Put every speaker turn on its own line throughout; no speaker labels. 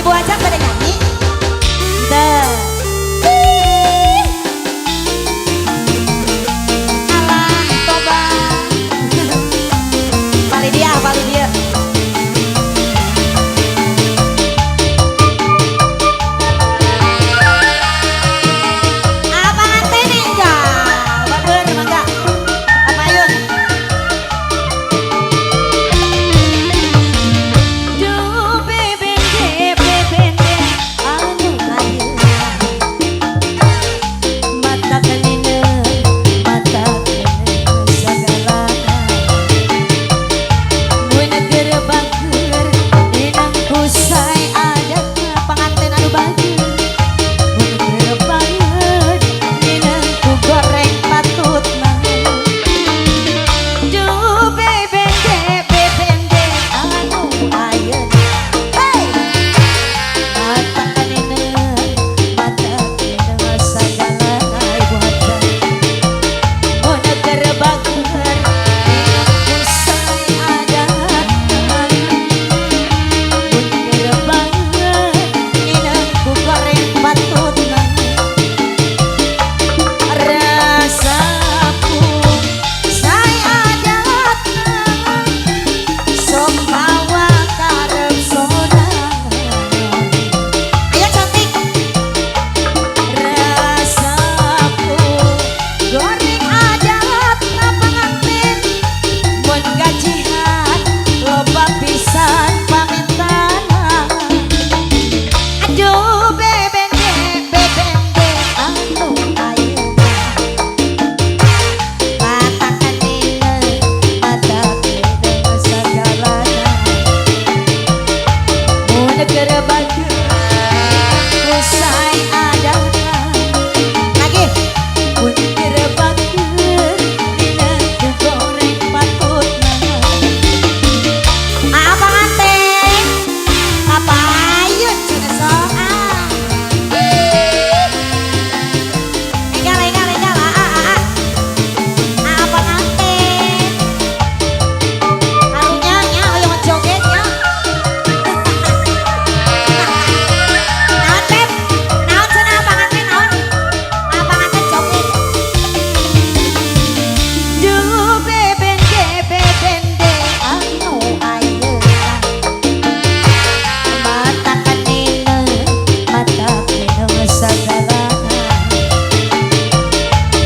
Ibu Ajat pada nyanyi. Alah, coba. Paling dia. Apa nganteni enggak? Bager mangga. Apa yun? Duh bebende anu ayu. Mata kanina sagalana. Mun keur bager inang kusai ada panganten anu bager. Mun keur bager inang ku goreng patutna. Duh bebende anu ayeuna. Hey! Mata kanina sagalana ibu hajat. Mun keur bager inang kusai adat. Mun keur bager inang ku goreng patutna. Rasaku saya adatna sok mawa karep sorangan. Ayo cantik. Rasaku goreng adatna panganten. Mun gajihan loba pisan pamintana. Aduh bebende anu ayeuna. Mata kanina sagalana. Mun keur bager kusai adatna. Lagi. Mun keur bager inang ku goreng patutna. Apa nganteng? Apa ayun cenah sok Legal apa nganteng? Harunya nya aya jogetnya. Naon Beb? Naon cenah apa nganteng naon? Apa nganteng joget? Duh bebende anu ayeuna. Mata kanina sagalana.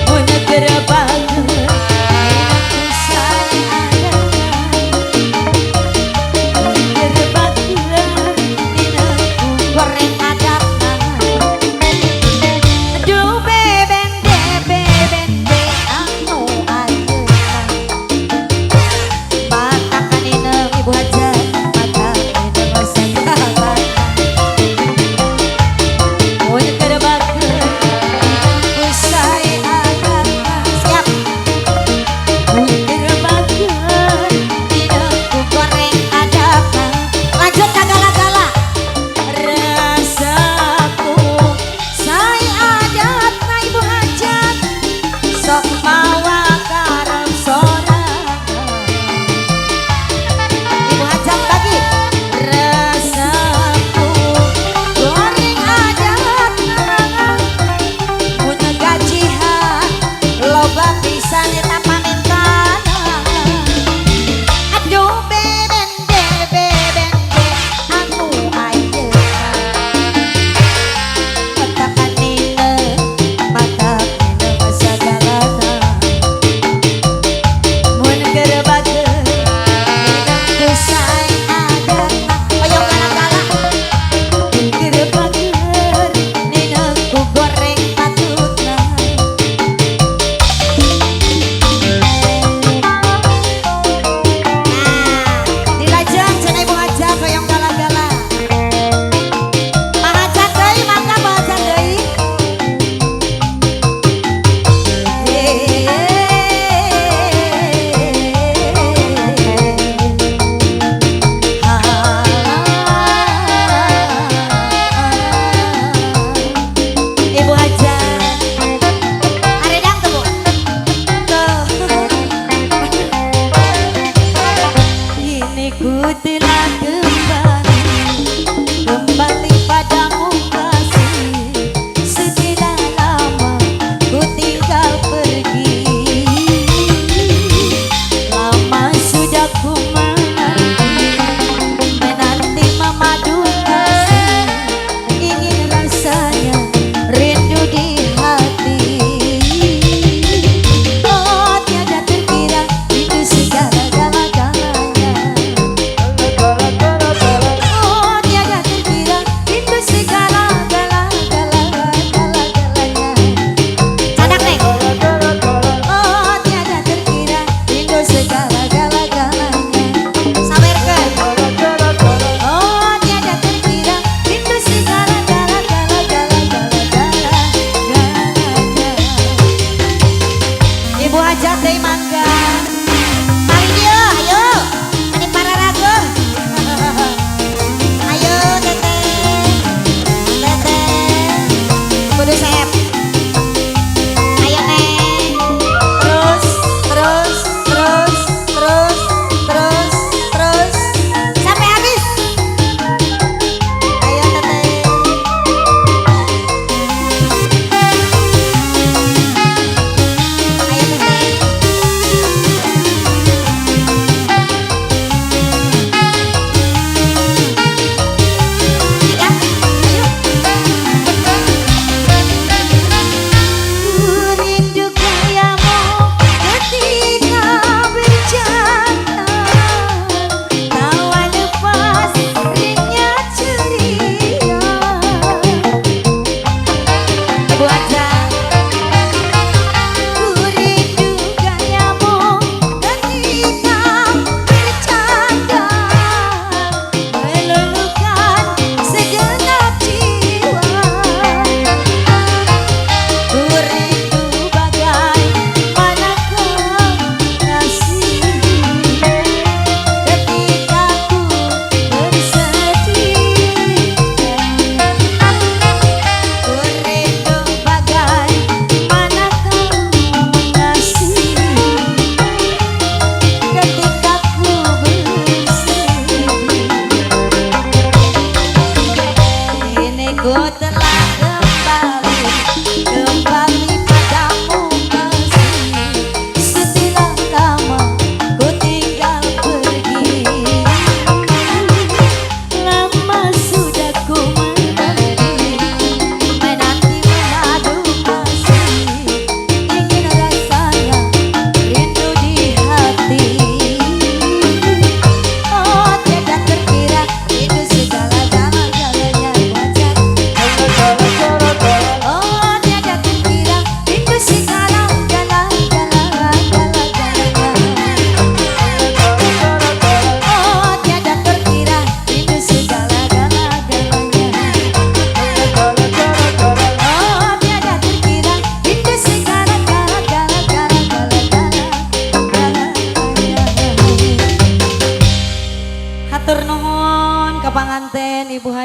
Mun keur bager inang kusai adatna. Mun keur bager inang ku goreng adatna. Aduh bebende anu ayeuna. Mata kanina ibu hajat. Mata kanina sagalana. Mun keur bager inang kusai adatna. Siap. Mun keur bager inang ku goreng adatna. Lanjut ka gala-gala. Rasaku saya adatna ibu hajat. Sok mawa karep sorangan. Ibu hajat lagi. Rasaku goreng adatna. Mun gajihan loba pisan eta pamintana. Aduh bebende anu ayeuna. Mata kanina sagalana. Mun keur bager inang kusai adatna. Hoyong gala-gala. Mun keur bager inang ku goreng patutna. Dilajeng cenah ibu hajat hoyong gala-gala. Pak hajat deui mangga Pak hajat deui. Ibu hajat. Aredang tuh Bu. Tuh. Ini ku telah kembali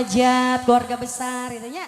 hajat keluarga besar gitu nya.